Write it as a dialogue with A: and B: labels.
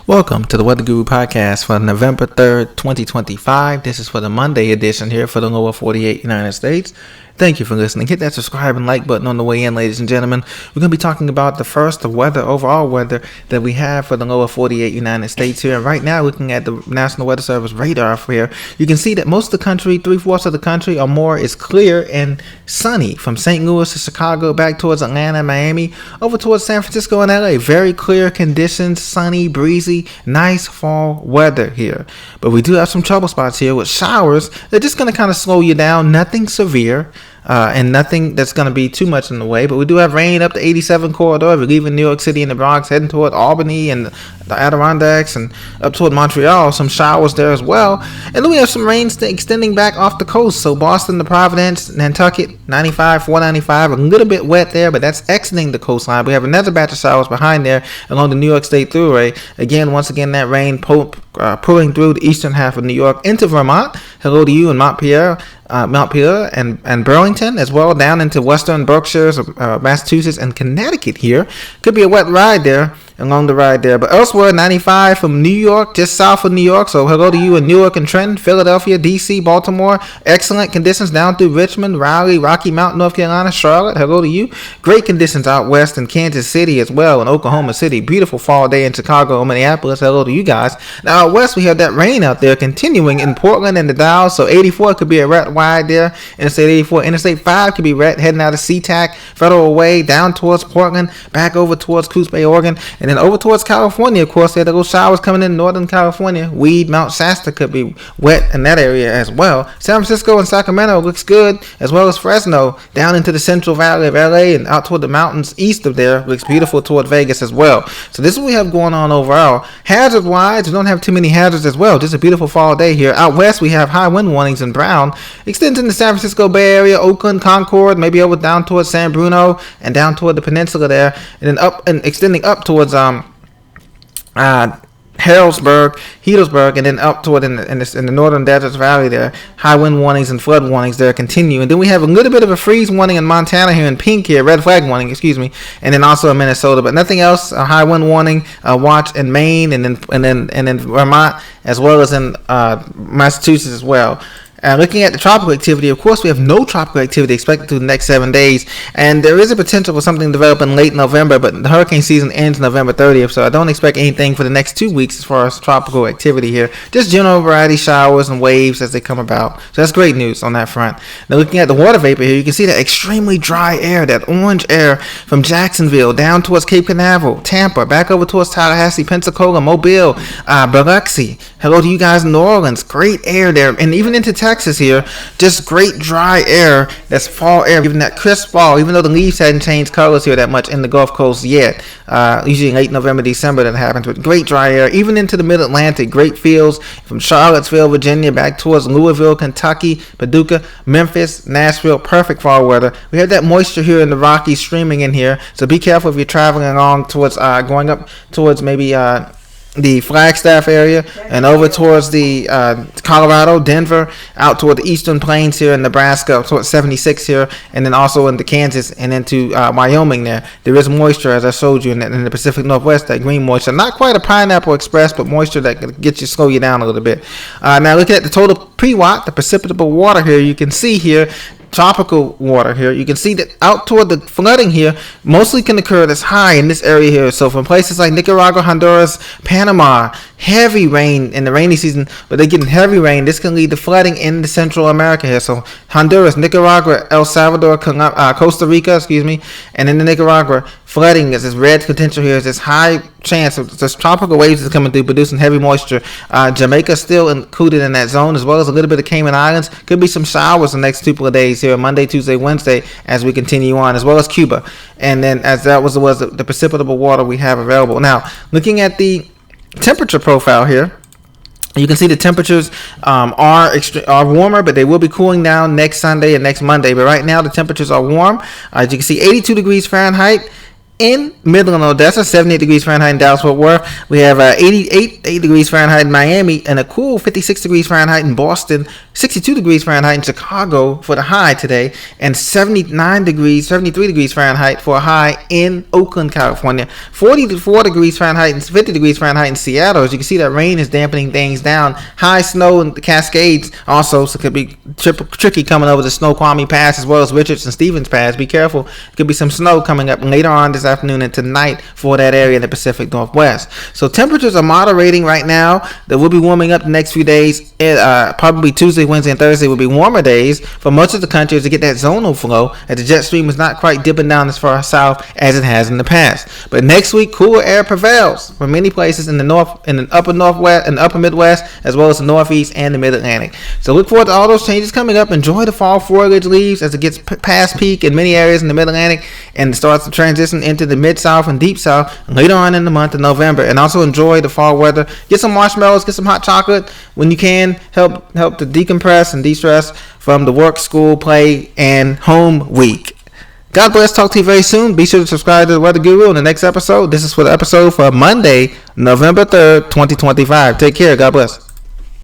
A: Welcome to the Weather Guru Podcast for November 3rd, 2025. This is for the Monday edition here for the lower 48 United States. Thank you for listening. Hit that subscribe and like button on the way in, ladies and gentlemen. We're going to be talking about the first of overall weather that we have for the lower 48 United States here. And right now, looking at the National Weather Service radar for here, you can see that most of the country, 3/4 of the country or more, is clear and sunny from St. Louis to Chicago, back towards Atlanta, Miami, over towards San Francisco and LA. Very clear conditions, sunny, breezy, nice fall weather here. But we do have some trouble spots here with showers. They're just going to kind of slow you down. Nothing severe. And nothing that's going to be too much in the way. But we do have rain up the 87 corridor. We're leaving New York City and the Bronx, heading toward Albany and the Adirondacks and up toward Montreal. Some showers there as well. And then we have some rain extending back off the coast. So Boston to Providence, Nantucket, 95, 495. A little bit wet there, but that's exiting the coastline. We have another batch of showers behind there along the New York State Thruway. Once again, that rain pulling through the eastern half of New York into Vermont. Hello to you in Montpelier and Burlington, as well down into western Berkshires, Massachusetts, and Connecticut here. Could be a wet ride there, along the ride there. But elsewhere, 95 from New York, just south of New York. So hello to you in Newark and Trenton, Philadelphia, D.C., Baltimore. Excellent conditions down through Richmond, Raleigh, Rocky Mount, North Carolina, Charlotte. Hello to you. Great conditions out west in Kansas City as well, in Oklahoma City. Beautiful fall day in Chicago, Minneapolis. Hello to you guys. Now out west, we have that rain out there continuing in Portland and the Dalles. So 84 could be a red wide there. Interstate 84, Interstate 5 could be red heading out of SeaTac, Federal Way, down towards Portland, back over towards Coos Bay, Oregon, and then over towards California. Of course, there are those showers coming in Northern California. Weed, Mount Shasta could be wet in that area as well. San Francisco and Sacramento looks good, as well as Fresno, down into the Central Valley of LA and out toward the mountains east of there. Looks beautiful toward Vegas as well. So this is what we have going on overall. Hazard-wise, we don't have too many hazards as well. Just a beautiful fall day here. Out west, we have high wind warnings in brown. Extends in the San Francisco Bay Area, Oakland, Concord, maybe over down towards San Bruno and down toward the peninsula there, and then up and extending up towards Harrisburg, Healdsburg, and then up toward in the northern Desert Valley there. High wind warnings and flood warnings there continue. And then we have a little bit of a freeze warning in Montana here in pink here, red flag warning, and then also in Minnesota, but nothing else. A high wind warning watch in Maine and then Vermont, as well as in Massachusetts as well. Looking at the tropical activity, of course, we have no tropical activity expected through the next 7 days, and there is a potential for something developing late November, but the hurricane season ends November 30th, so I don't expect anything for the next 2 weeks as far as tropical activity here. Just general variety showers and waves as they come about, so that's great news on that front. Now, looking at the water vapor here, you can see that extremely dry air, that orange air from Jacksonville down towards Cape Canaveral, Tampa, back over towards Tallahassee, Pensacola, Mobile, Biloxi. Hello to you guys in New Orleans. Great air there, and even into Texas here, just great dry air. That's fall air, even that crisp fall, even though the leaves hadn't changed colors here that much in the Gulf Coast yet. Usually in late November, December that happens, but great dry air, even into the mid-Atlantic. Great fields from Charlottesville, Virginia, back towards Louisville, Kentucky, Paducah, Memphis, Nashville. Perfect fall weather. We have that moisture here in the Rockies streaming in here, so be careful if you're traveling along towards going up towards maybe the Flagstaff area and over towards the Colorado, Denver, out toward the eastern plains here in Nebraska, towards 76 here, and then also into Kansas and into Wyoming there. There is moisture, as I showed you, in the Pacific Northwest, that green moisture. Not quite a Pineapple Express, but moisture that can get you, slow you down a little bit. Now looking at the total pre-watt, the precipitable water here, you can see here, tropical water here. You can see that out toward the flooding here mostly can occur that's high in this area here. So from places like Nicaragua, Honduras, Panama, heavy rain in the rainy season, but they're getting heavy rain. This can lead to flooding in the Central America here. So Honduras, Nicaragua, El Salvador, Costa Rica, and in the Nicaragua, flooding is this red potential here. Is this high chance of this tropical waves is coming through, producing heavy moisture. Jamaica still included in that zone, as well as a little bit of Cayman Islands. Could be some showers the next couple of days here, Monday, Tuesday, Wednesday, as we continue on, as well as Cuba. And then as that was the precipitable water we have available. Now, looking at the temperature profile here, you can see the temperatures are warmer, but they will be cooling down next Sunday and next Monday. But right now, the temperatures are warm. As you can see, 82 degrees Fahrenheit. in Midland, Odessa, 78 degrees Fahrenheit in Dallas, Fort Worth. We have 88 degrees Fahrenheit in Miami, and a cool 56 degrees Fahrenheit in Boston, 62 degrees Fahrenheit in Chicago for the high today, and 73 degrees Fahrenheit for a high in Oakland, California. 44 degrees Fahrenheit and 50 degrees Fahrenheit in Seattle. As you can see, that rain is dampening things down. High snow in the Cascades also, so it could be tricky coming over the Snoqualmie Pass as well as Richards and Stevens Pass. Be careful. There could be some snow coming up later on this afternoon and tonight for that area in the Pacific Northwest. So temperatures are moderating right now. They will be warming up the next few days. Probably Tuesday, Wednesday, and Thursday will be warmer days for most of the country to get that zonal flow, as the jet stream is not quite dipping down as far south as it has in the past. But next week, cooler air prevails for many places in the north, in the upper northwest, and the upper Midwest, as well as the northeast and the mid-Atlantic. So look forward to all those changes coming up. Enjoy the fall foliage leaves as it gets past peak in many areas in the mid-Atlantic and starts to transition into the mid-south and deep south later on in the month of November. And also enjoy the fall weather. Get some marshmallows, get some hot chocolate when you can. Help to decompress and de-stress from the work, school, play, and home week. God bless. Talk to you very soon. Be sure to subscribe to the Weather Guru in the next episode. This is for the episode for Monday, November 3rd, 2025. Take care. God bless.